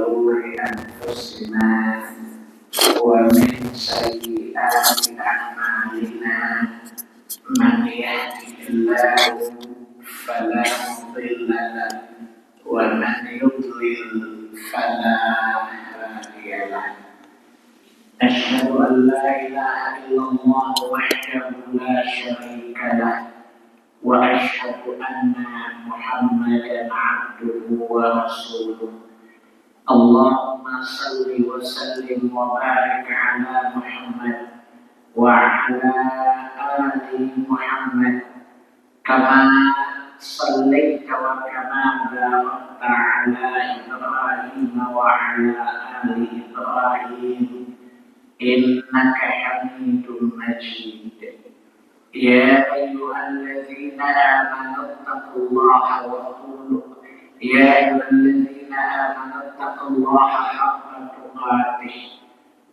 شرور أنفسنا ومن سيئات أعمالنا من يهده الله فلا مضل له ومن يضلل فلا هادي له أشهد أن لا إله إلا الله وحده لا شريك له وأشهد أن محمدا عبده ورسوله اللهم صل وسلم وبارك على محمد وعلى آل محمد كما صليت وكما باركت على إبراهيم وعلى آل إبراهيم إنك حميد مجيد يا أيها الذين آمنوا اتقوا الله وقولوا يا أيها الذين آمنوا اتقوا الله حق تقاته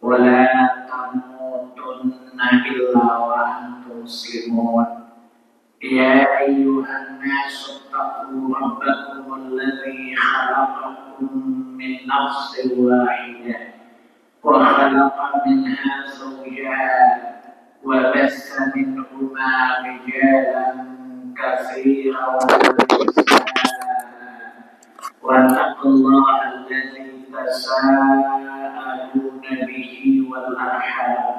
ولا تموتن إلا وأنتم مسلمون يا أيها الناس اتقوا ربكم الذي خلقكم من نفس واحدة وخلق منها زوجها وبث منهما رجالا كثيرا ونساء واتقوا الله الذي تساءلون به والأرحام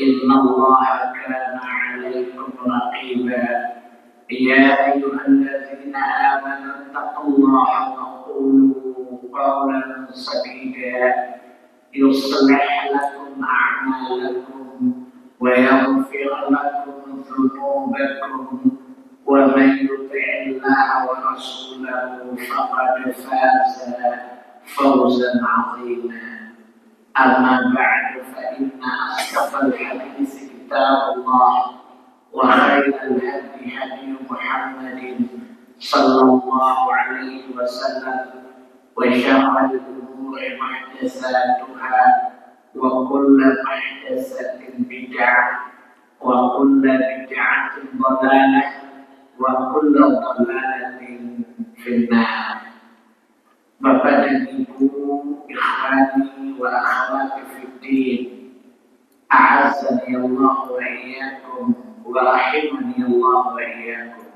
إن الله كان عليكم رقيبا يا أيها الذين آمنوا اتقوا الله وقولوا قولا سديدا يصلح لكم أعمالكم ويغفر لكم ذنوبكم ومن يطع الله ورسوله فقد فاز فوزا عظيما أما بعد فإن أصدق الحديث كتاب الله وخير الهدي هدي محمد صلى الله عليه وسلم وشر الأمور محدثاتها وكل محدثة بدعة وكل بدعة ضلالة وكل ضلالة في النار. Bapak dan Ibu, ikhwani wa akhwati fiddin, a'azzani Allah wa iyyakum wa rahimani Allah wa iyyakum.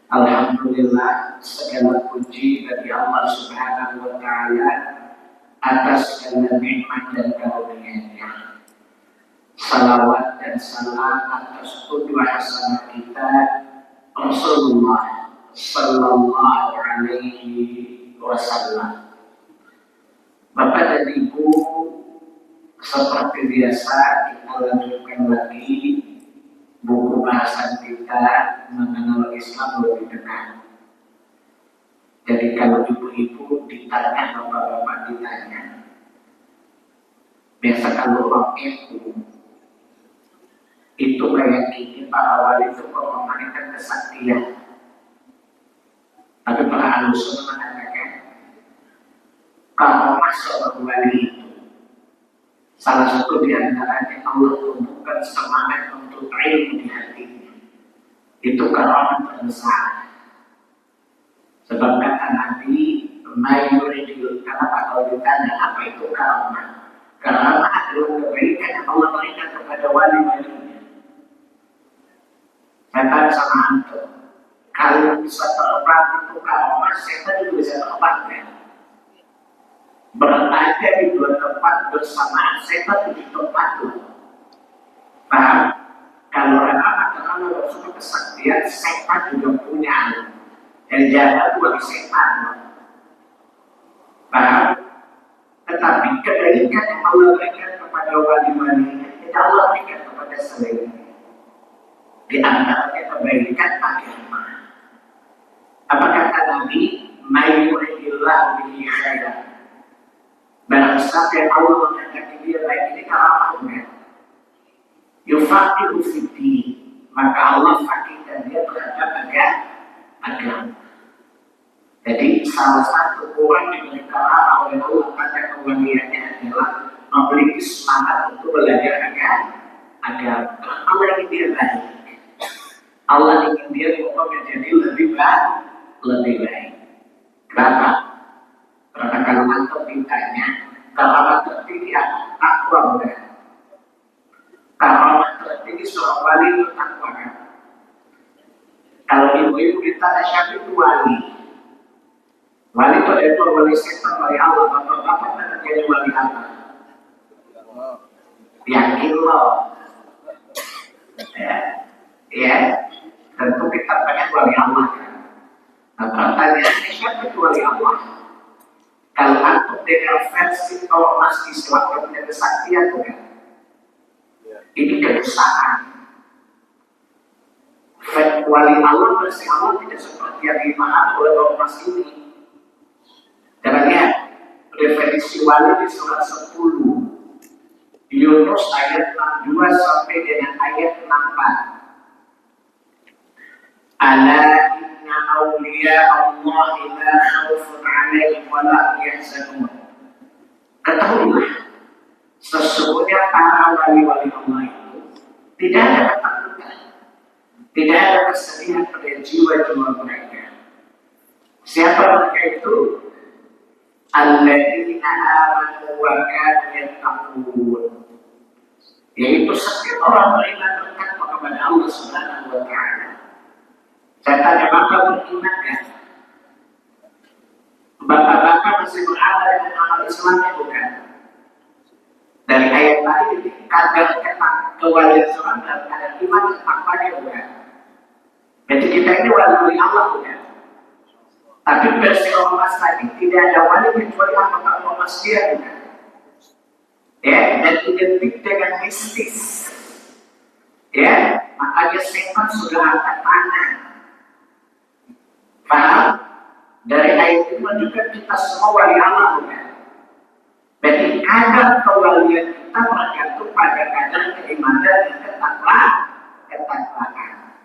Alhamdulillah, segala puji bagi Allah Subhanahu wa taala atas segala nikmat dan karunia-Nya. Salawat dan salam atas qudwah hasanah kita Rasulullah sallallahu alaihi wasallam. Bapak dan Ibu, seperti biasa kita lanjutkan lagi buku bahasan kita mengenal Islam lebih dekat. Jadi kalau ibu-ibu ditanya, bapak-bapak ditanya, biasa kalau orang itu kayak gini, para wali itu memenangkan kesaktian. Tapi para alusun mengatakan, kalau masuk wali itu, salah satu di antaranya Allah tumbuhkan semangat untuk ilmu di hatinya. Itu keramat terbesar. Sebab kata Nabi, mayuridil, kenapa kalau ditanya apa itu keramat? Keramat adalah kebaikan yang Allah berikan kepada wali-walinya. Setan sama antum, kalau bisa terbang itu keramat, setan juga bisa terbang kan? Berada di dua tempat bersamaan, setan di tempat itu. Paham? Kalau anak terlalu suka kesaktian, setan juga punya. Dan jalan buat setan. Paham? Tetapi kebaikan yang Allah berikan kepada wali-walinya, tidak Allah berikan kepada selainnya. Di antaranya kebaikan agama. Apa kata Nabi? Mayuridillah bihi khairan. Barang siapa yang Allah menghendaki dia baik, ini karamahnya. Yufaqihu fiddin, maka Allah fakihkan dia terhadap agama. Jadi salah satu orang yang diberi karamah oleh Allah pada kewaliannya adalah memiliki semangat untuk belajar agama. Allah ingin dia baik. Allah ingin dia menjadi lebih baik. Kenapa? Karena kalau antum di ditanya, keramat tertinggi apa? Takwa bukan? Keramat tertinggi seorang wali itu takwa kan? Kalau ibu-ibu ditanya siapa itu wali? Wali itu ada dua, wali setan, wali Allah. Bapak-bapak kan jadi wali Allah. Yakin loh. Ya, tentu kita pengen wali Allah kan? Nah, pertanyaannya siapa itu wali Allah? Kalau antum dengan versi ormas Islam yang punya kesaktian bukan? Ini kedustaan. Wali Allah versi Allah tidak seperti yang dimahami oleh ormas ini. Jangan lihat definisi wali di surat 10 Yunus ayat 62 sampai dengan ayat 64. Ala inna awliya Allah la khawfun 'alaihim wa la hum yahzanun. Ketahuilah, sesungguhnya para wali-wali Allah itu tidak ada ketakutan, tidak ada kesedihan pada jiwa-jiwa mereka. Siapa mereka itu? Alladzina amanu wa kanu yattaqun. Yaitu setiap orang beriman bertakwa kepada Allah Subhanahu wa taala. Saya tanya, Bapak beriman kan? Bapak-bapak masih berada dengan amal Islamnya bukan? Dari ayat tadi kadar ketak kewalian seorang dan kadar iman takwanya bukan? Jadi kita ini wali Allah bukan? Tapi versi ormas tadi tidak ada wali kecuali anggota ormas dia bukan? Ya, dan identik dengan mistis. Ya, makanya setan sudah angkat tangan. Paham? Dari ayat itu menunjukkan kita semua wali Allah bukan? Berarti kadar kewalian kita bergantung pada kadar keimanan dan ketakwaan.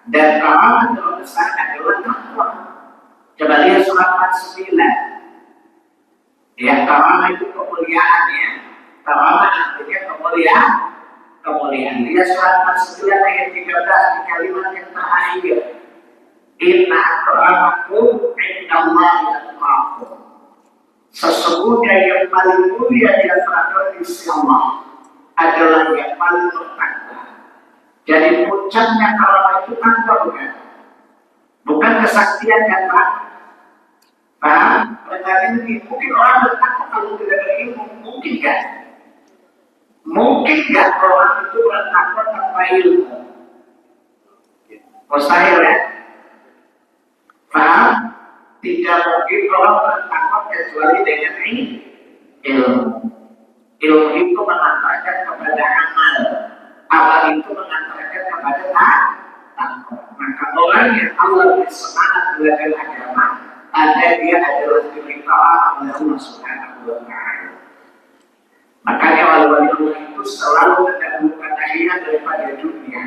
Dan keramat terbesar adalah takwa. Coba lihat surat 49. Ya, keramat itu kemuliaan ya. Keramat artinya kemuliaan. Lihat surat 49 ayat 13 di kalimat yang terakhir. Inna akramakum indallahi atqakum. Sesungguhnya yang paling mulia di antara kalian Allah adalah yang paling bertakwa. Jadi puncaknya keramat itu takwa bukan? Bukan kesaktian kan Pak? Paham? Pertanyaan ini, mungkin orang bertakwa kalau tidak berilmu, mungkin kan? Mungkin kan orang itu bertakwa tanpa ilmu? Mustahil ya? Paham? Tidak mungkin orang bertakwa kecuali dengan ilmu. Ilmu itu mengantarkan kepada amal. Amal itu mengantarkan kepada takwa. Maka orang yang Allah beri semangat belajar agama, ada dia adalah diberitahu oleh Allah Subhanahu wa taala. Makanya wali-wali Allah itu selalu mendahulukan akhirat daripada dunia.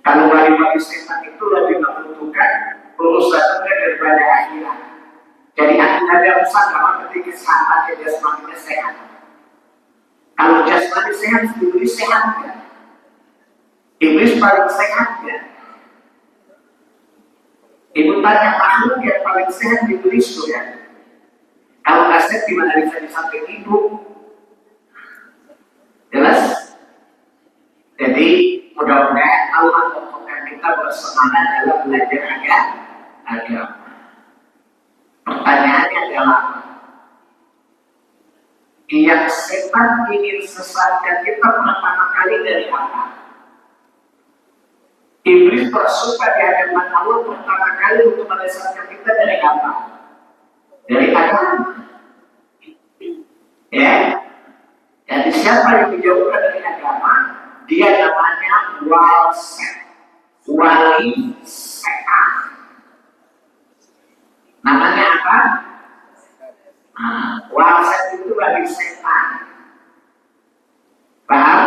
Kalau wali-wali setan itu lebih membutuhkan urusannya daripada akhirat. Jadi akhiratnya rusak karena ketika kesehatan jasmaninya sehat. Kalau jasmani sehat, iblis sehat ya. Iblis paling sehat ya. Ibu tanya makhluk yang paling sehat iblis tuh ya. Kalau nggak sehat gimana bisa di samping ibu? Jelas? Jadi mudah-mudahan Allah membuka kita bersemangat dalam belajar agama. Pertanyaannya adalah, yang setan ingin sesatkan kita pertama kali dari apa? Iblis bersuka di hadapan Allah pertama kali untuk menyesatkan kita dari apa? Dari agama. Ya. Jadi siapa yang dijauhkan dari agama? Dia namanya wali setan. Namanya apa? Wali itu wali setan. Paham?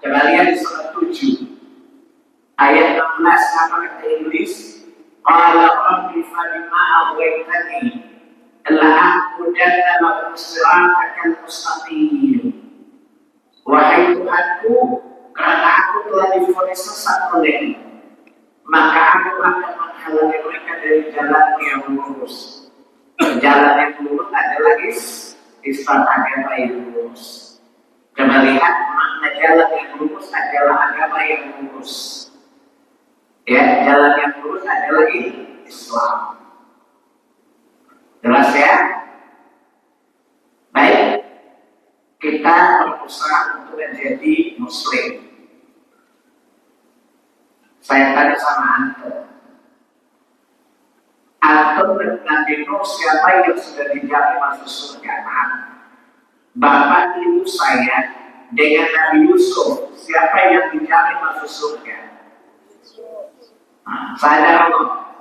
Coba lihat di surat 7 ayat 16 apa kata Iblis? Qala rabbi falima aghwaytani la aqudanna lahum siratakal mustaqim. Wahai Tuhanku, karena aku telah divonis sesat olehmu, maka aku akan menghalangi mereka dari jalan yang lurus. Jalan yang lurus adalah Islam agama yang lurus. Coba lihat makna jalan yang lurus adalah agama yang lurus. Ya, jalan yang lurus adalah Islam. Jelas ya? Baik, kita berusaha untuk menjadi Muslim. Saya tanya sama antum Nabi Nuh siapa yang sudah dijamin masuk surga? Bapak ibu saya dengan Nabi Yusuf siapa yang dijamin masuk surga? Sadar Allah.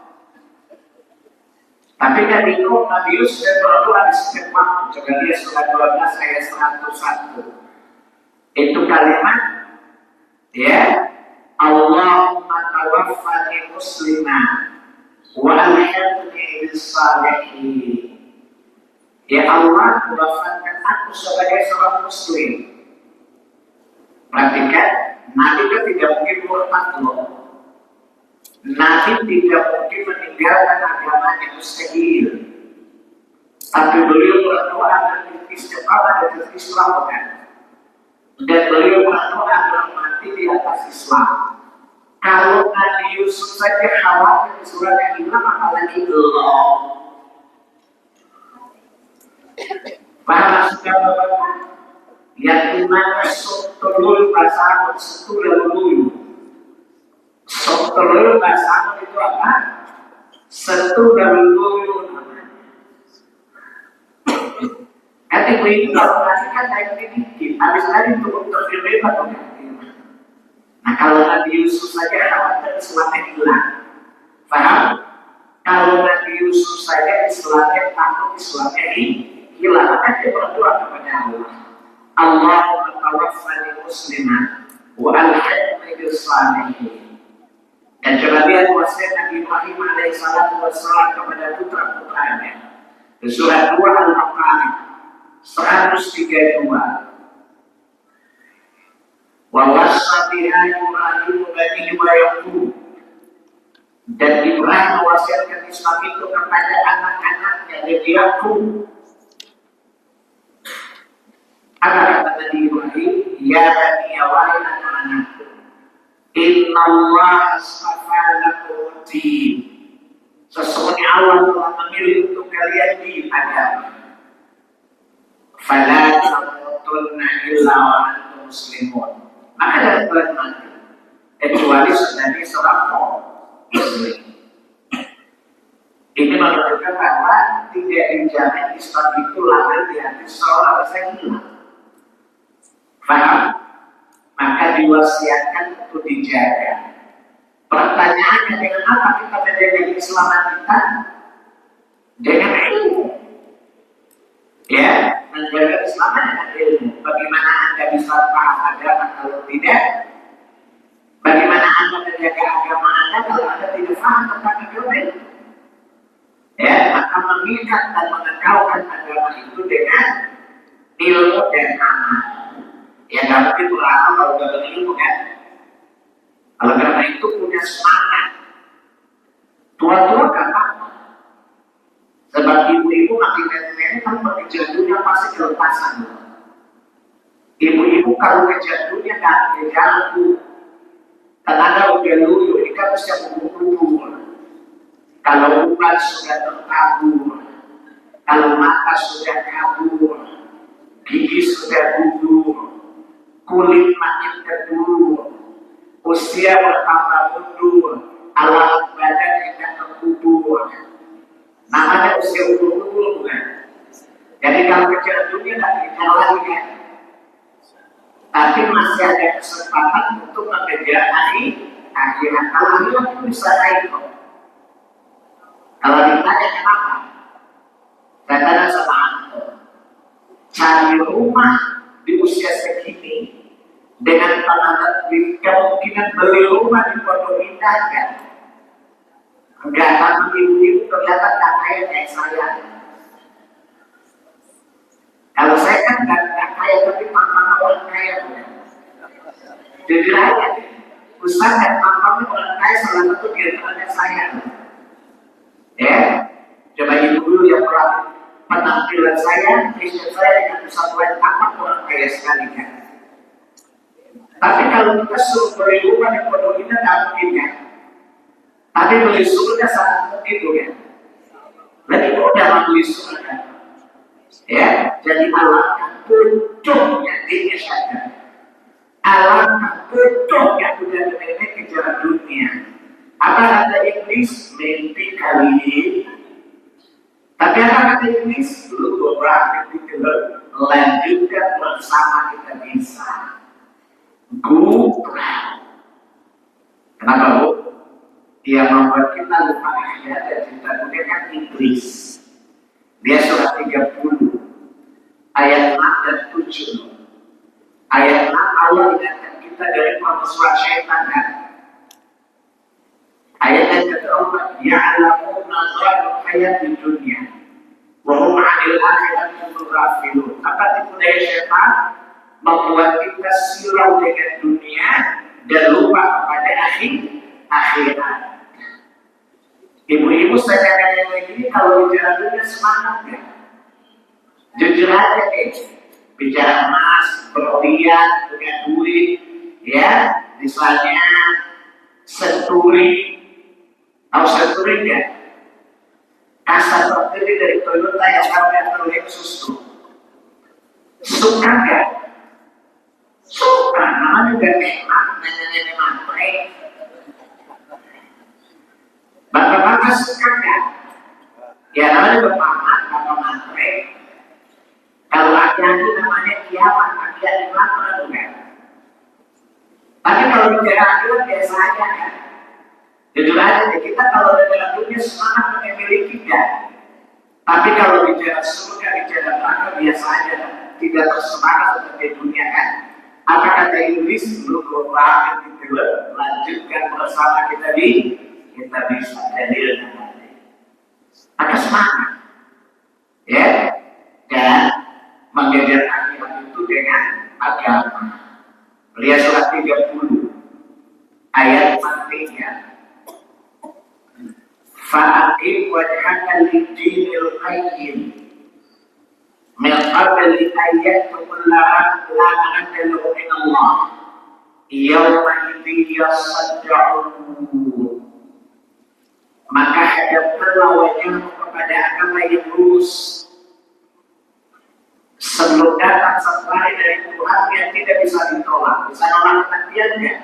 Tapi Nabi Nuh, Nabi Yusuf berdoa di setiap waktu. Coba dia surat 12 ayat 101. Itu kalimat ya, Allahumma tawaffani muslimah wa alhiqni bis salihin. Ya Allah, wafatkan aku sebagai seorang muslim. Perhatikan, Nabi kan tidak mungkin murtad loh. Nabi tidak mungkin meninggalkan agamanya, mustahil. Tapi beliau berdoa dan istiqamah dan Islam kan. Dan beliau berdoa agar mati di atas Islam. Kalau Nabi Yusuf saja khawatir di surat yang hilang, apalagi Allah. Paham maksudnya Bapak? Yang dimana sotolul bahasa setulul. Sotolul bahasa itu apa? Setulul namanya. Nanti begitu kalau nanti kan naik sedikit, habis tadi untuk terfirman atau ganti. Nah kalau Nabi Yusuf saja khawatir Islamnya hilang, paham? Kalau Nabi Yusuf saja Islamnya takut Islamnya hilang, maka dia berdoa kepada Allah. Allahumma tawaffani musliman wa alhiqni bis salihin. Dan coba lihat wasiat Nabi Ibrahim alaihissalam kepada putra-putranya. Di surat 2 Al-Baqarah 132. Wa wassa biha Ibrahim banihi wa Yaqub. Dan Ibrahim mewasiatkan Islam itu kepada anak-anaknya dan Yaqub. Apa kata Nabi Ibrahim? Ya bani wahai anak-anakku, Inna Allah astafa lakum din. Sesungguhnya Allah telah memilih untuk kalian di agama. Fala tamutunna illa wa antum muslimun. Maka jangan kalian mati kecuali sebagai seorang muslim. Ini menunjukkan bahwa tidak dijamin Islam itu lahir di hati seorang yang hilang. Faham? Maka diwasiatkan untuk dijaga. Pertanyaannya, dengan apa kita menjaga keislaman kita? Dengan ilmu. Ya, menjaga keislaman dengan ilmu. Bagaimana Anda bisa paham agama kalau tidak? Bagaimana Anda menjaga agama Anda kalau Anda tidak paham tentang agama itu? Ya, maka mengikat dan mengekalkan agama itu dengan ilmu dan amal. Ya, kalau itu beramal kalau tidak berilmu kan? Kalau karena itu punya semangat. Tua-tua gak apa-apa. Sebab ibu-ibu makin nenek kan pakai jadulnya pasti kelepasan. Ibu-ibu kalau ke jadulnya gak jalan. Tenaga udah lulu, ini kan bisa mengukur. Kalau ubat sudah terkabur, kalau mata sudah kabur, gigi sudah gugur, kulit makin kedua, usia bertambah mundur, alat badan tidak terkubur. Namanya usia kubur bukan? Jadi kalau kecil dunia tidak dikenal lagi kan? Tapi masih ada kesempatan untuk mengejar akhirat. Kalau akhirat itu bisa naik kok. Kalau ditanya kenapa? Kata sama antum, cari rumah di usia segini dengan kemungkinan beli rumah di Pondok Indah kan? Enggak, tapi ibu-ibu kelihatan tak kayak saya. Kalau saya kan enggak kaya, tapi tampangnya orang kaya. Jadi aja, Ustaz dan tampangnya orang kaya salah satu di antaranya saya. Ya, coba ibu dulu yang penampilan saya, fashion saya dengan pesantren apa kurang kaya sekali kan. Tapi kalau kita suruh beli rumah di pondok ini tidak mungkin kan. Tapi beli surga sangat mungkin tuh kan. Berarti udah beli surga. Ya, jadi alangkah bodohnya dirinya saja. Alangkah bodohnya udah nenek kejar dunia. Apa kata Iblis? Mimpi kali. Tapi apa kata Iblis? Lu beberapa itu lanjutkan bersama kita bisa. Gubrak. Kenapa Bu? Dia membuat kita lupa akhirat dan cinta dunia kan Iblis. Dia surat 30 ayat 6 dan 7. Ayat 6 Allah ingatkan kita dari permusuhan syaitan kan. Ayat yang kedua, ya'lamuna zahirul hayati dunya wa hum 'anil akhirati hum ghafilun. Apa tipu daya syaitan? Membuat kita silau dengan dunia dan lupa kepada akhirat. Ibu-ibu saya katakan begini, kalau bicara dunia semangat ya. Jujur aja bicara emas, berlian, punya duit, ya, misalnya Senturi. Tahu Senturi ya? Kasa tertiri dari Toyota yang sampai atau Lexus tuh. Suka nggak? Suka, namanya juga nikmat, nenek-nenek mantre. Bapak-bapak suka nggak? Ya namanya bapak mantre. Kalau laki-laki namanya kiamat, laki-laki mantre bukan? Tapi kalau bicara akhirat biasa aja kan? Jujur aja kita kalau bicara dunia semangat memilikinya. Tapi kalau bicara surga, bicara neraka biasa aja, tidak tersemangat seperti dunia kan? Apa kata Iblis? Lu banget gitu, lanjutkan bersama kita bisa hadir nanti. Maka semangat, ya, dan mengejar akhirat itu dengan agama. Lihat surat 30 ayat 4. Fa'aqim wajhaka lid-dinil qayyim min qabli an ya'tiyakum la ta'lamu min Allah yawma idhin yasaddaun. Maka hadapkanlah wajahmu kepada agama yang lurus sebelum datang sesuatu dari Tuhan yang tidak bisa ditolak. Bisa nolak kematian enggak?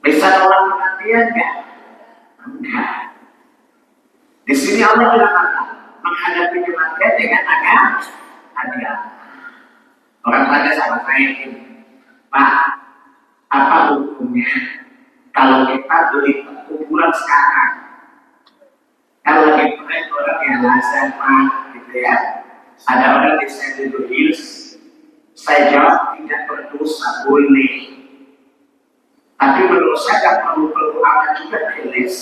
Bisa nolak kematian enggak? Enggak. Di sini Allah bilang apa? Menghadapi kematian dengan agama. Orang tanya sama saya ini, Pak, apa hukumnya kalau kita beli kuburan sekarang? Kalau lagi tren orang yang lazim Pak, gitu ya. Ada orang di Sendiri Hills, saya jawab tidak berdosa, boleh. Tapi menurut saya perlu amat juga tulis.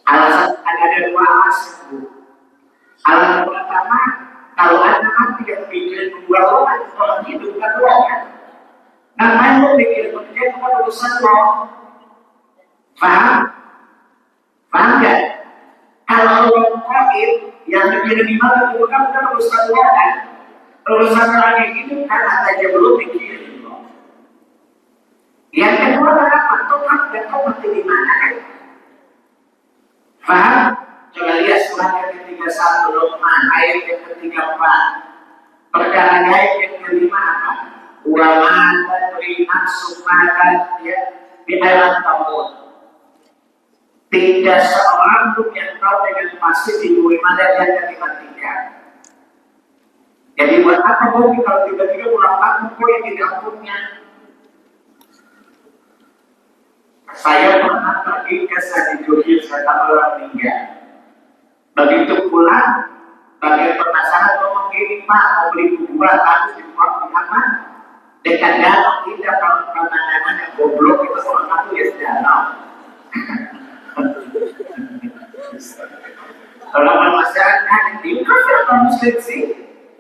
Alasan ada dua alasan. Alasan pertama, kalau anda mati yang bikin dua orang, orang hidup kan dua kan. Ngapain lo bikin kerja bukan urusan lo? Paham? Paham gak? Kalau lo koin yang bikin di mana itu kan bukan urusan lo kan. Urusan orang yang hidup kan aja belum bikin lo. Yang kedua kenapa? Tokat dan tokat di mana kan? Paham? Coba lihat surat yang ke-31 Luqman, ayat yang ke-34. Perkara ayat yang kelima apa? Ulama tadri nafsumadat ya di ayat tahun. Tidak seorang pun yang tahu dengan pasti di mana dia akan dimatikan. Jadi buat apa Bobi kalau tiba-tiba pulang kampung kok yang di kampungnya? Saya pernah pergi ke Sadiqul saya orang meninggal. Begitu pulang, bagian penasaran ngomong gini, Pak, mau beli kuburan harus dibuat di apa? Dekat danau, tidak kalau pemandangannya goblok itu orang satu ya danau. Kalau masyarakat ini, kenapa muslim sih?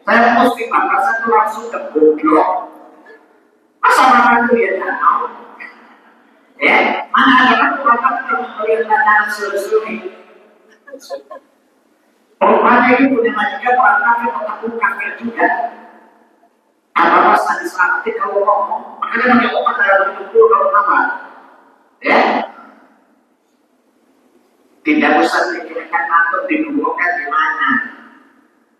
Saya muslim, maka satu langsung ke goblok. Masa makan itu ya danau? Ya, mana ada kan orang melihat danau seluruh. Rupanya itu punya majikan orang kafir, otakku kafir juga. Apa rasa diselamati kalau ngomong? Makanya namanya obat dalam hidupku kalau nama. Ya, tidak usah dipikirkan atau dibubuhkan di mana.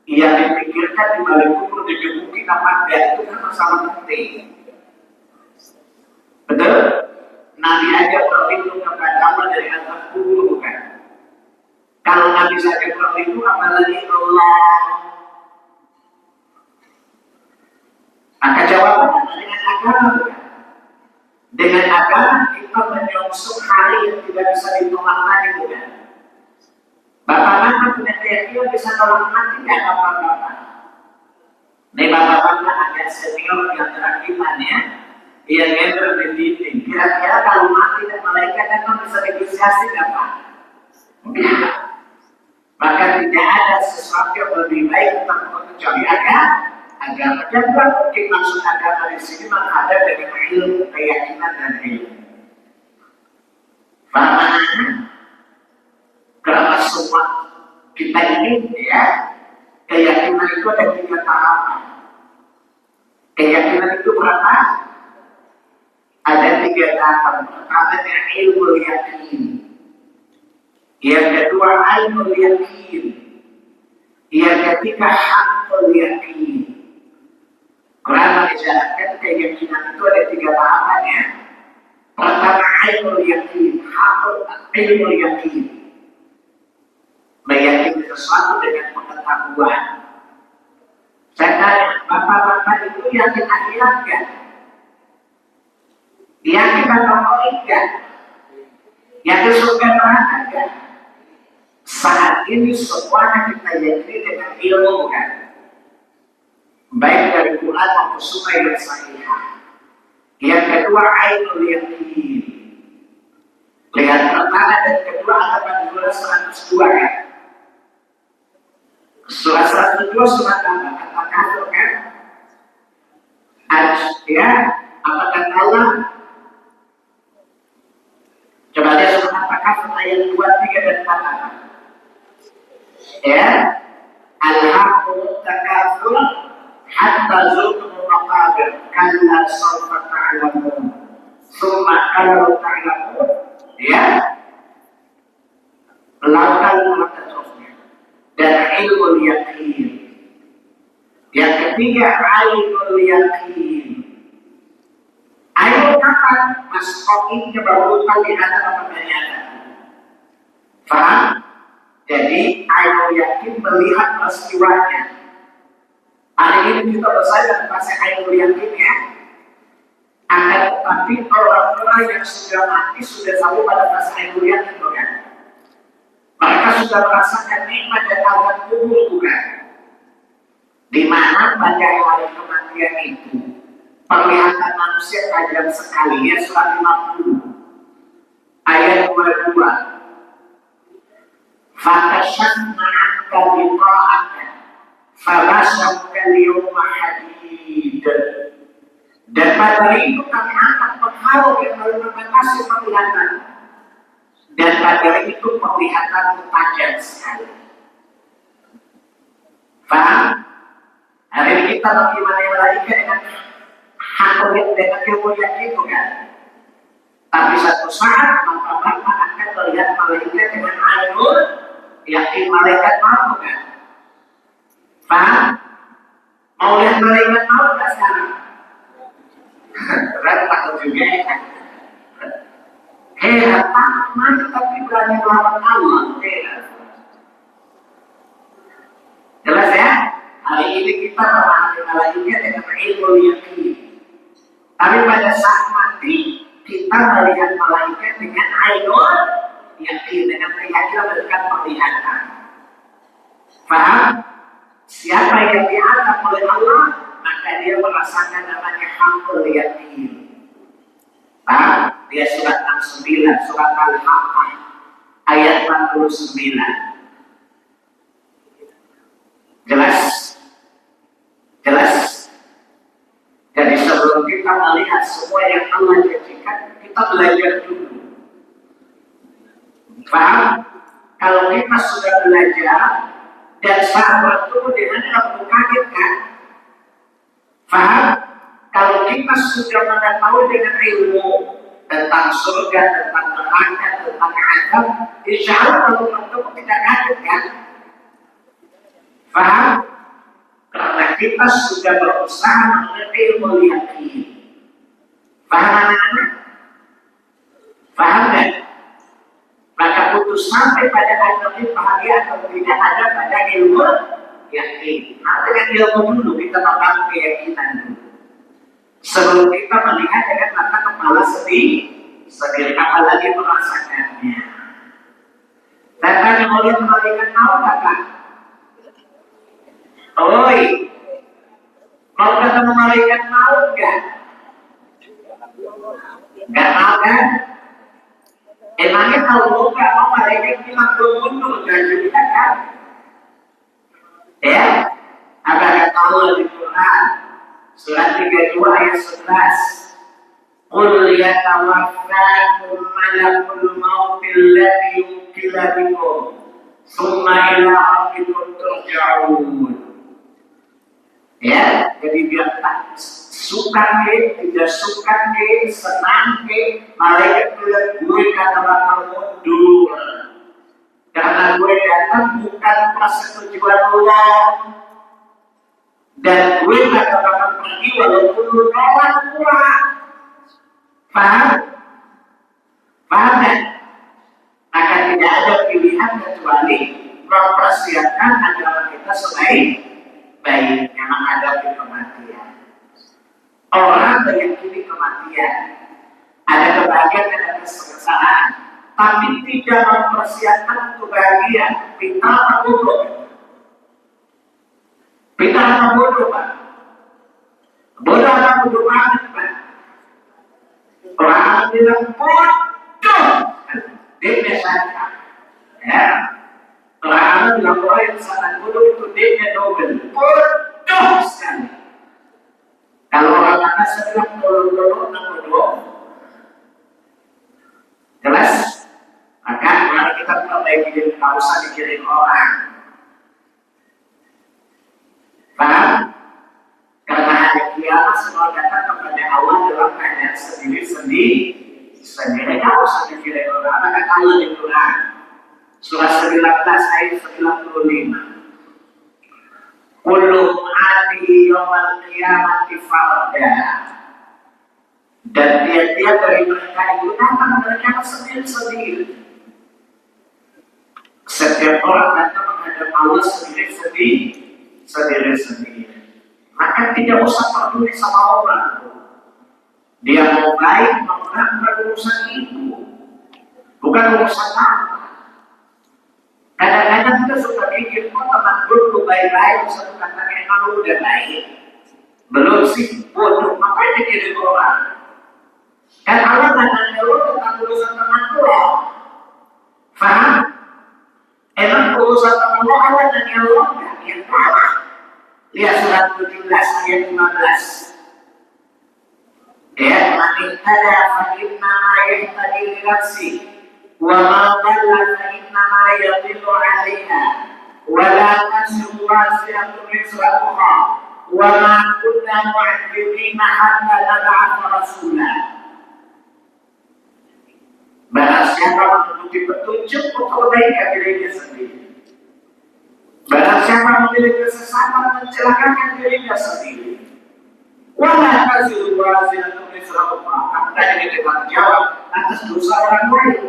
Ia dipikirkan di balik kubur, digebukin apa enggak, itu kan masalah penting. Betul? Nabi aja berlindung kepada Allah dari azab kubur, bukan? Kalau Nabi saja berlindung, apalagi Allah. Maka jawabannya dengan agama, bukan? Dengan agama kita menyongsong hari yang tidak bisa ditolak lagi, bukan? Bapak-bapak punya keyakinan bisa tolak mati, tidak bapak-bapak. Ini bapak-bapak agak senior di antara kita ya, yang gender pendidik. Kira-kira kalau mati dan malaikat kan bisa negosiasi nggak Pak? Tidak. Maka tidak ada sesuatu yang lebih baik tentang kecuali agama. Dan bukan mungkin maksud agama di sini ada dengan ilmu, keyakinan dan ilmu. Paham? Karena semua kita ini ya, keyakinan itu ada 3 tahapan. Keyakinan itu berapa? Ada 3 tahapan. Pertama ilmu yakin. Yang kedua ainul yakin. Yang ketiga hakul yakin. Karena menjelaskan keyakinan itu ada 3 tahapan ya. Pertama ainul yakin, hakul ilmu yakin. Meyakini sesuatu dengan pengetahuan. Saya tanya, bapak-bapak itu yakin akhirat kan? Yakin atau enggak? Yakin surga neraka kan? Saat ini semuanya kita yakini dengan ilmu kan? Baik dari Quran maupun sunnah yang sahihah. Yang kedua ainul yakin. Lihat pertama dan kedua ada pada surah 102 kan? Surah 102 surat apa? Kata kafir kan? Ya, apa kata Allah? Coba lihat surat kafir ayat 2, 3 dan 4 apa? Ya, Alhaqul takafur hatta zurtumul maqabir kalla sawfa ta'lamun summa kalla ta'lamun ya lakukan terusnya. Dan ilmu yakin. Yang ketiga ainul yakin. Ainul kapan? Masrokinnya berurutan di antara pemberian. Faham? Jadi ainul yakin melihat peristiwanya. Hari ini kita bersama bahasa ainul yakin ya. Akan tetapi orang-orang yang sudah mati sudah sampai pada bahasa ainul yakin bukan? Mereka sudah merasakan nikmat dan azab kubur bukan? Di mana pada hari kematian itu penglihatan manusia tajam sekali ya, surat 50 ayat 22. Fakashafna 'anka biqa'aka fabasharaka al-yawma hadid. Dan pada itu kami angkat pengharum yang membatasi penglihatan. Dan pada itu penglihatan tajam sekali. Faham? Hari ini kita bagaimana malaikat dengan hakul dengan ilmu yakin bukan? Tapi satu saat bapak-bapak akan melihat malaikat dengan ainul yakin. Malaikat mau bukan? Faham? Mau lihat malaikat mau nggak sekarang? Berat takut juga ya. Heran, mati tapi berani melawan Allah. Heran. Jelas ya? Hari ini kita memahami malaikat dengan ilmu yakin. Tapi pada saat mati, kita melihat malaikat dengan ainul yakin, dengan keyakinan berikan penglihatan. Faham? Siapa yang diangkat oleh Allah, maka dia merasakan namanya hakul yakin. Paham? Dia surat 69, surat Al-Haqqah ayat 49. Jelas? Jelas? Jadi sebelum kita melihat semua yang Allah janjikan, kita belajar dulu. Paham? Kalau kita sudah belajar, Dan saat bertemu dengannya perlu kaget kan? Faham? Kalau kita sudah mengetahui dengan ilmu tentang surga, tentang neraka, tentang azab, insya Allah kalau bertemu tidak kaget kan? Faham? Karena kita sudah berusaha mengerti ilmu yakin. Faham anak-anak? Faham kan? Maka putus sampai pada akhirnya bahagia atau tidak ada pada ilmu yakin. Nah, dengan ilmu dulu kita membangun keyakinan dulu. Sebelum kita melihat dengan mata kepala sendiri, apalagi merasakannya. Dan tanya oleh malaikat mau tak? Oi, mau ketemu malaikat mau enggak? Enggak mau kan? Emangnya kalau enggak mau malaikat bilang mundur enggak juga kan? Ya, apa kata Allah di Quran surat 32 ayat 11. Qul yatawaffakum malakul mautil ladzi yukila bikum tsumma ila rabbikum turja'un. Ya, jadi biar tak suka ke, tidak suka ke, senang ke, malaikat bilang gue kata bakal mundur. Karena gue datang bukan persetujuan Allah. Dan gue kata bakal pergi walaupun lu nolak gue. Paham? Paham kan? Maka tidak ada pilihan kecuali mempersiapkan agama kita sebaik-baiknya menghadapi kematian. Orang meyakini kematian, ada kebahagiaan dan ada kesengsaraan, tapi tidak mempersiapkan untuk bahagia. Pintar apa bodoh? Pintar apa bodoh, Pak? Bodoh apa bodoh banget, Pak? Orang bilang bodoh, dia biasanya, ya. Orang bilang orang yang sangat bodoh itu dia double, bodoh sekali. Kalau orang kata sedang bodoh, bodoh, jelas. Maka mari kita perbaiki diri, tak usah dikirim orang. Paham? Karena hari kiamat semua datang kepada Allah dalam keadaan sendiri-sendiri. Tidak usah dikirim orang. Maka Allah di Quran surah 19 ayat 95. Kulluhum ati yawmal qiyamati farda. Dan tiap-tiap dari mereka itu datang mereka sendiri-sendiri. Setiap orang datang menghadap Allah sendiri-sendiri. Maka tidak usah peduli sama orang. Dia mau baik, mau enggak, bukan urusan itu. Bukan urusan apa. Kadang-kadang kita suka pikir, kok teman dulu baik-baik, satu kata emang lu udah baik. Belum sih, bodoh, ngapain dikirim orang? Kan Allah tak nanya lu tentang urusan teman lu loh. Faham? Emang urusan teman lu Allah nanya lu enggak? Yang salah. Lihat surat 17 ayat 15. Ya, man ihtada fa inna ma yahtadi li nafsi wa ma dhalla fa inna ma yadhillu 'alaiha wa la taziru waziratun wizra ukhra wa ma kunna mu'adzibina hatta nab'atha rasula. Barang siapa mengikuti petunjuk untuk kebaikan dirinya sendiri. Barang siapa memilih kesesatan mencelakakan dirinya sendiri. Wala taziru waziratun wizra ukhra. Anda jadi bertanggung jawab atas dosa orang lain.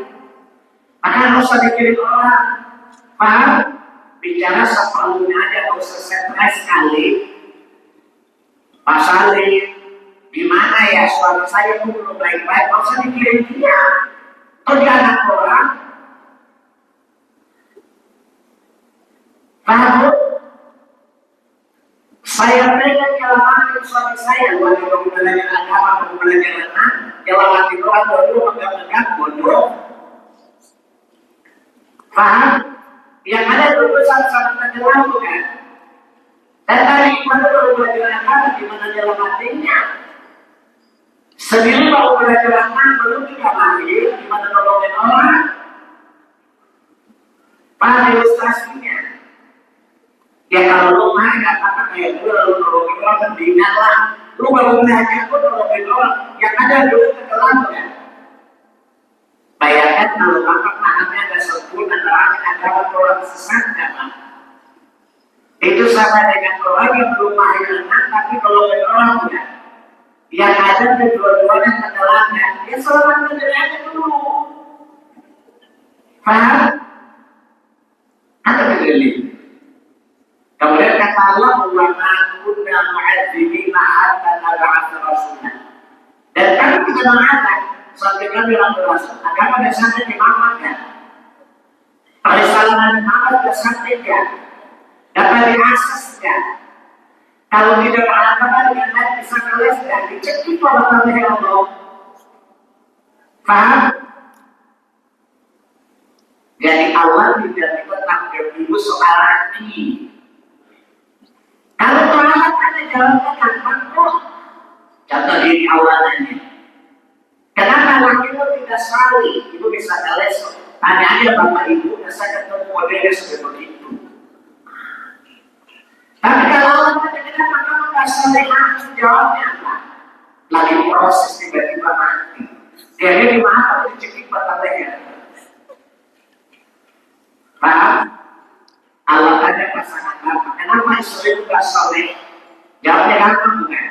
Maka harus usah dikirim orang. Paham? Bicara seperlunya aja, harus stres sekali. Pak Salim, gimana ya suami saya pun belum baik-baik, nggak usah dikirim dia. Atau dia anak orang. Paham? Saya pengen nyelamatin suami saya, buat yang belajar agama, mau belajar renang, nyelamatin orang bodoh, megah-megah bodoh. Paham? Yang ada berurusan sama penjelang bukan? Dan tadi mana baru belajar agama, gimana nyelamatinnya? Sendiri baru belajar renang, belum juga lahir, gimana nolongin orang? Paham ilustrasinya? Ya kalau lu mah katakan kayak gue lalu nolongin orang mendingan lah. Lu baru belajar pun nolongin orang yang ada dulu tenggelam ya. Bayangkan kalau bapak mahamnya ada sempurna ada orang sesat kan? Itu sama dengan orang yang belum mahirnya tapi nolongin orang ya. Yang ada kedua-duanya tenggelamnya, ya selamat aja dulu. Paham? Ada begini. Kemudian kata Allah, wa ma kunna mu'adzibina hatta nab'atsa rasula. Dan kami tidak mengatakan sampai kami rasul. Agama dan sampai di mana? Risalah Nabi Muhammad sudah sampaikan, dapat diakseskan. Kalau tidak berhadapan dengan Nabi bisa keleskan, dicekik oleh Allah. Faham? Jadi Allah tidak ditetapkan dulu soal hati. Kalau terlambat ada jalannya gampang kok. Contoh diri awalannya. Kenapa laki lu tidak sekali? Itu bisa teles. Tanya aja bapak ibu, saya ketemu modelnya seperti itu. Tapi kalau Allah tanya kenapa kamu gak salehan, jawabnya apa? Lagi proses tiba-tiba mati. Dia di mana tuh dicekik batang leher. Paham? Allah tanya pasangan bapak, kenapa istri itu gak saleh? Jawabnya gampang bukan?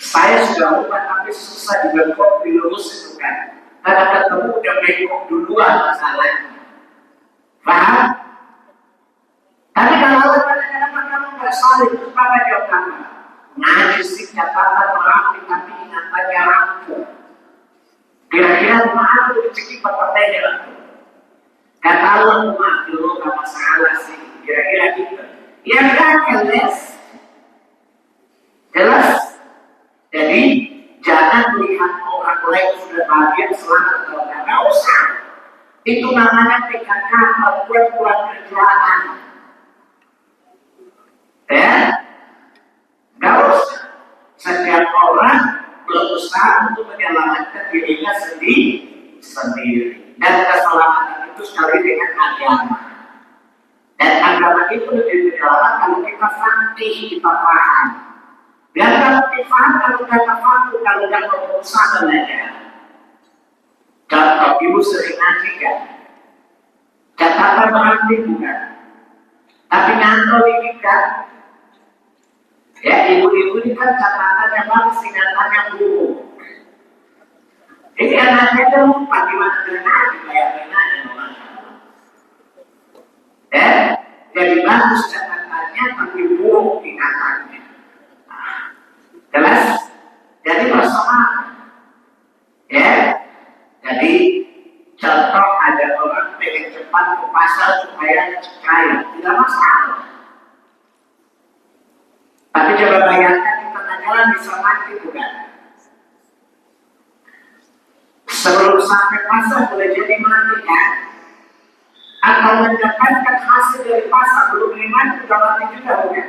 Saya sudah lupa tapi susah juga kok dilurus itu kan. Karena ketemu udah bengkok duluan masalahnya. Paham? Tapi kalau Allah tanya kenapa kamu gak saleh, itu apa jawab kamu? Ngaji sih catatan merapi tapi ingatannya rapuh. Kira-kira mana tuh dicekik batang leher? Kata Allah, maaf dulu gak masalah sih, kira-kira gitu. Ya kan, jelas. Jadi, jangan melihat orang lain sudah bahagia selamat atau enggak usah. Itu namanya PKK, perempuan perjuangan. Ya, gak usah. Setiap orang berusaha untuk menyelamatkan dirinya sendiri. Dan keselamatan itu sekali dengan agama. Dan agama itu lebih menjelaskan kalau kita fantih, kita paham. Dan kalau kita paham, kalau kita paham, kalau kita berusaha belajar. Contoh, ibu sering ngaji kan? Catatan berarti bukan. Tapi nyantol ini kan? Ya, ibu-ibu ini kan catatan yang bagus, singkatan yang buruk. Jadi anaknya itu lupa gimana dengan bayangin aja ya, jadi bagus catatannya tapi buruk ingatannya. Jelas? Jadi bersama ya. Jadi contoh ada orang pengen cepat ke pasar supaya kaya, tidak masalah. Tapi coba bayangkan di tengah jalan bisa mati bukan? Sebelum sampai pasar boleh jadi mati kan? Atau mendapatkan hasil dari pasar belum mati juga mati juga bukan?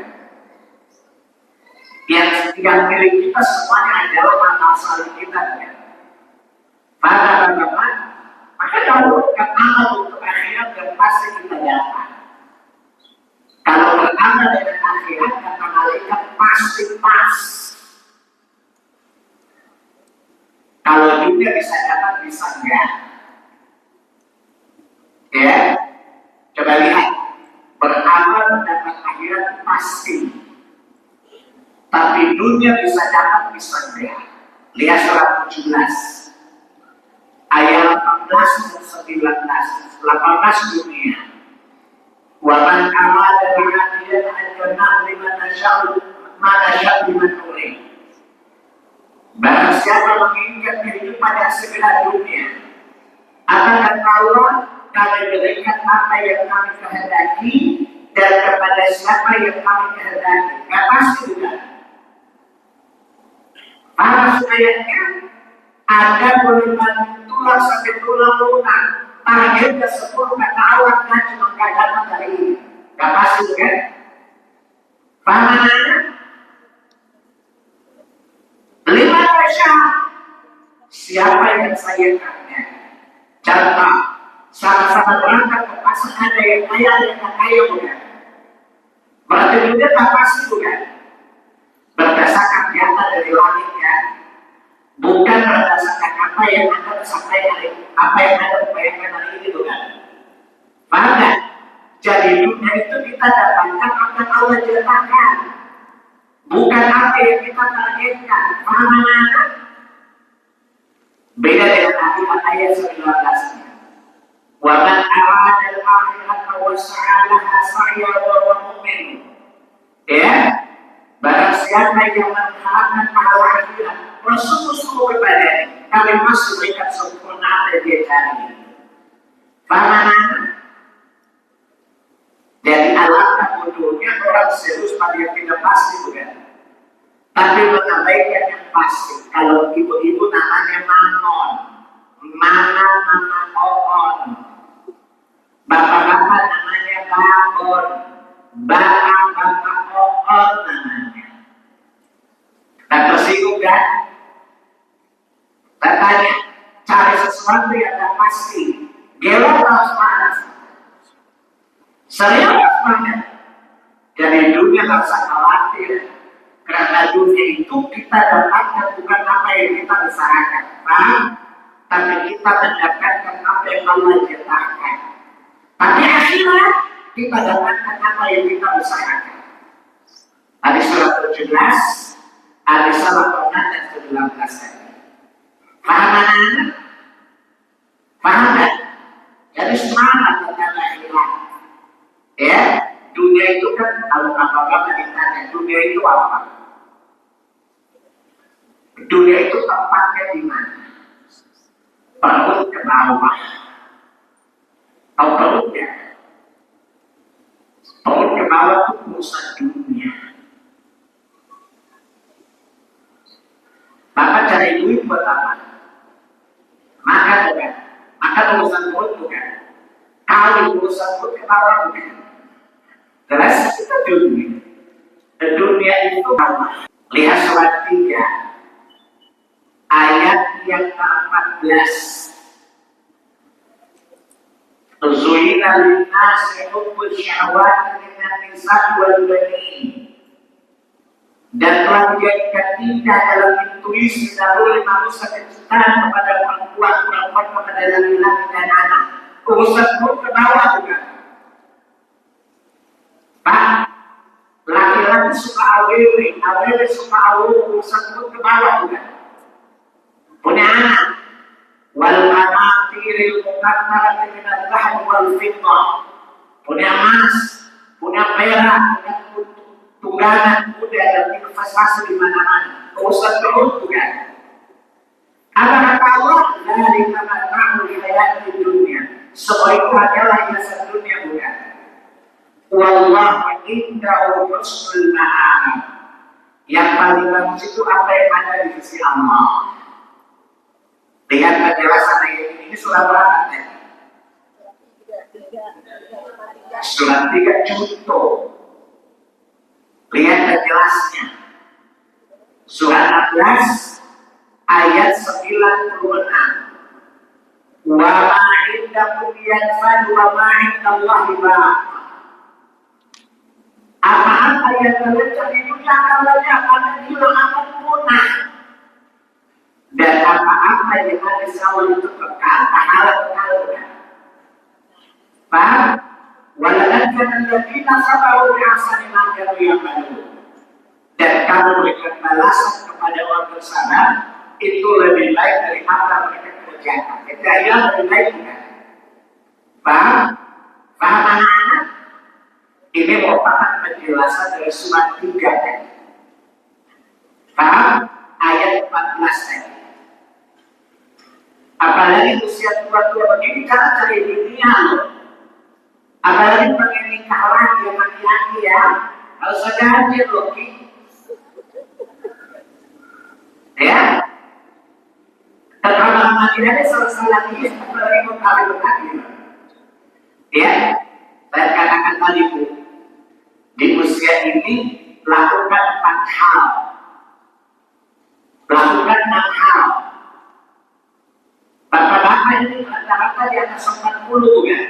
Yang milik kita semuanya adalah mata asal kita kan? Maka bagaimana? Maka dahulukan amal untuk akhirat dan pasti kita dapat. Kalau beramal dengan akhirat kata malaikat pasti pas. Kalau dunia bisa dapat, bisa enggak. Ya, coba lihat. Beramal mendapat akhirat pasti. Tapi dunia bisa dapat, bisa enggak. Lihat surat 17. Ayat 18 dan 19. 18 dunia. Wa man arada al-'ajilata ajjalnahu liman nasha'u ma nasha'u liman nurid. Barang siapa menginginkan kehidupan yang segera dunia, akan kata Allah, kami berikan apa yang kami kehendaki dan kepada siapa yang kami kehendaki. Gak pasti juga. Para ayatnya ada boleh tulang sampai tulang lunak. Targetnya 10 kata Allah kan cuma kadang dari ini. Gak pasti juga. Pamananya lima Aisyah, siapa yang saya tanya? Contoh, sama-sama berangkat ke pasar ada yang kaya bukan? Berarti dunia tak pasti bukan? Berdasarkan nyata dari langit ya, bukan berdasarkan apa yang Anda sampai hari, apa yang Anda bayangkan hari ini bukan? Paham kan? Jadi dunia itu kita dapatkan apa yang Allah ciptakan, bukan apa yang kita targetkan. Paham kan? Beda dengan ayat 19-nya. Wa man arada al-akhirata wa sa'alaha sa'ya wa huwa mu'min. Ya, barang siapa yang mengharapkan pahala akhirat, bersungguh-sungguh kepadanya, kami masih berikan sempurna apa yang dia cari. Paham? Jadi alangkah bodohnya orang serius pada yang tidak pasti bukan? Tapi mengabaikan yang pasti. Kalau ibu-ibu namanya Manon, Mama Oon, bapak-bapak namanya Babon, bapak-bapak Oon namanya. Dan tersinggung kan? Katanya cari sesuatu yang tak pasti. Gelap harus panas. Serius banget. Jadi dunia tak usah khawatir. Karena dunia itu kita dapatkan bukan apa yang kita usahakan, tapi kita mendapatkan apa yang Allah ciptakan. Tapi akhirat kita dapatkan apa yang kita usahakan. Ada surat 17, ada salah pernah dan 19 tadi. Paham? Paham kan? Jadi semangat tentang akhirat. Ya, dunia itu kan kalau apa-apa ditanya, dunia itu apa? Dunia itu tempatnya di mana? Perut ke bawah. Tahu perutnya? Perut ke bawah itu pusat dunia. Bapak cari duit buat apa? Makan bukan? Makan urusan perut bukan? Kali urusan perut ke bawah bukan? Jelas kita dunia. Dunia itu apa? Lihat surat 3 ayat yang ke-14. Zuyina linnasi hubbul syahwati minan nisa'i wal banin. Dan telah dijadikan indah dalam intuisi naluri manusia kecintaan kepada perempuan kepada laki-laki dan anak. Urusan perut ke bawah bukan? Pak, laki-laki suka awewe suka awewe, urusan perut ke bawah bukan? Punya anak. Wal qanatiril muqattarati min al-dhahab wal fiddah. Punya emas, punya perak, punya tunggangan kuda dan investasi di mana-mana. Urusan perut bukan? Apa kata Allah? Dari mata'ul hayati dunia. Semua itu adalah hiasan dunia bukan? Wallahu indahu husnul ma'ab. Yang paling bagus itu apa yang ada di sisi Allah. Lihat penjelasan ayat ini surat berapa tadi? Surat 3 contoh. Lihat penjelasnya. Surat 16 ayat 96. Wa ma indakum yanfad wa ma indallahi baq. Apa-apa yang terletak di dunia akan lenyap, akan hilang, akan punah. Dan apa-apa yang ada di Allah itu kekal, kekal bukan? Paham? Waladkan alladziina sabaru bi'ahsani ma kanu ya'malun. Dan kamu berikan balasan kepada orang bersabar itu lebih baik dari apa mereka kerjakan. Itu yang lebih baik bukan? Paham? Paham anak-anak? Ini merupakan penjelasan dari surat 3 tadi. Paham? Ayat 14 tadi. Apalagi usia tua-tua begini karena cari dunia loh. Apalagi pengen nikah lagi laki-laki ya. Kalau saya hadir loh Ki. Ya. Terkadang tidak ada salah-salah lagi apalagi mau kawin lagi. Ya. Saya katakan tadi Bu, di usia ini lakukan 4 hal. Lakukan 6 hal. Bapak-bapak ini rata-rata di atas 40 bukan?